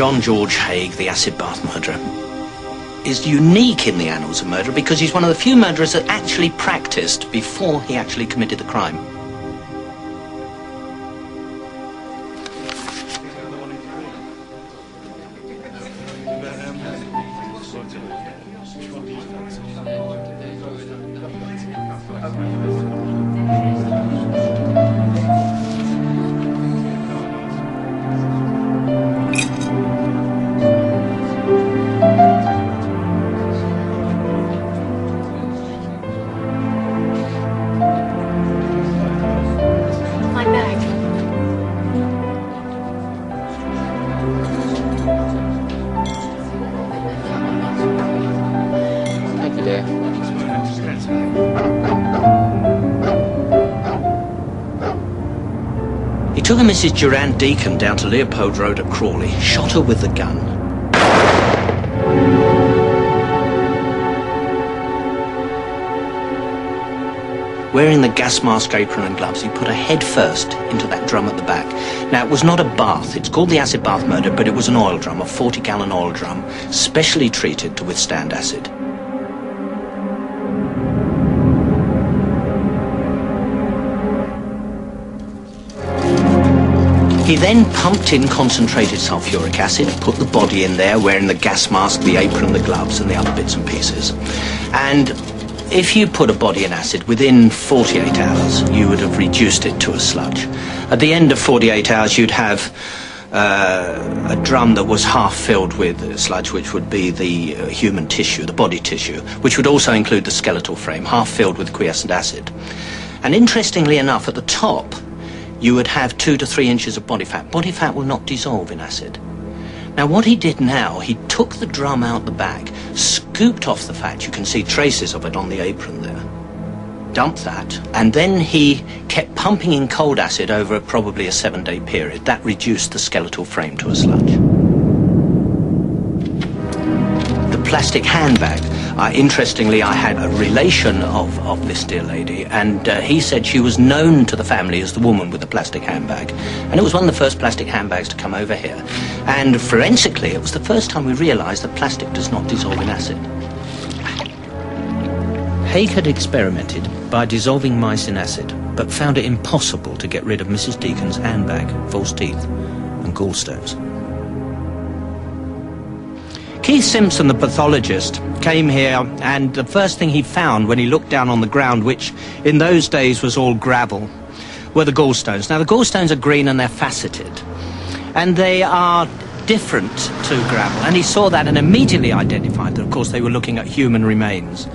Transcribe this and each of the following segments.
John George Haigh, the acid bath murderer, is unique in the annals of murder because he's one of the few murderers that actually practiced before he actually committed the crime. He took a Mrs. Durand Deacon down to Leopold Road at Crawley, shot her with the gun. Wearing the gas mask, apron and gloves, he put her head first into that drum at the back. Now, it was not a bath. It's called the acid bath murder, but it was an oil drum, a 40-gallon oil drum, specially treated to withstand acid. He then pumped in concentrated sulfuric acid, put the body in there, wearing the gas mask, the apron, the gloves, and the other bits and pieces. And if you put a body in acid, within 48 hours, you would have reduced it to a sludge. At the end of 48 hours, you'd have a drum that was half filled with sludge, which would be the human tissue, the body tissue, which would also include the skeletal frame, half filled with quiescent acid. And interestingly enough, at the top, you would have 2 to 3 inches of body fat. Body fat will not dissolve in acid. Now, what he did now, he took the drum out the back, scooped off the fat, you can see traces of it on the apron there, dumped that, and then he kept pumping in cold acid over probably a 7-day period. That reduced the skeletal frame to a sludge. The plastic handbag. Interestingly, I had a relation of this dear lady, and he said she was known to the family as the woman with the plastic handbag. And it was one of the first plastic handbags to come over here. And forensically, it was the first time we realized that plastic does not dissolve in acid. Haigh had experimented by dissolving mice in acid, but found it impossible to get rid of Mrs. Deacon's handbag, false teeth, and gallstones. Keith Simpson, the pathologist, came here, and the first thing he found when he looked down on the ground, which in those days was all gravel, were the gallstones. Now, the gallstones are green and they're faceted, and they are different to gravel, and he saw that and immediately identified that, of course, they were looking at human remains.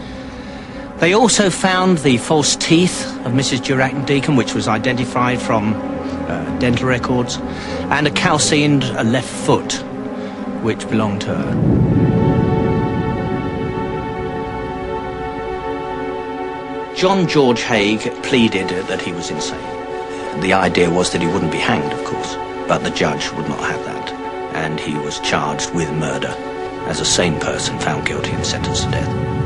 They also found the false teeth of Mrs. Durand Deacon, which was identified from dental records, and a calcined left foot, which belonged to her. John George Haigh pleaded that he was insane. The idea was that he wouldn't be hanged, of course, but the judge would not have that, and he was charged with murder as a sane person found guilty and sentenced to death.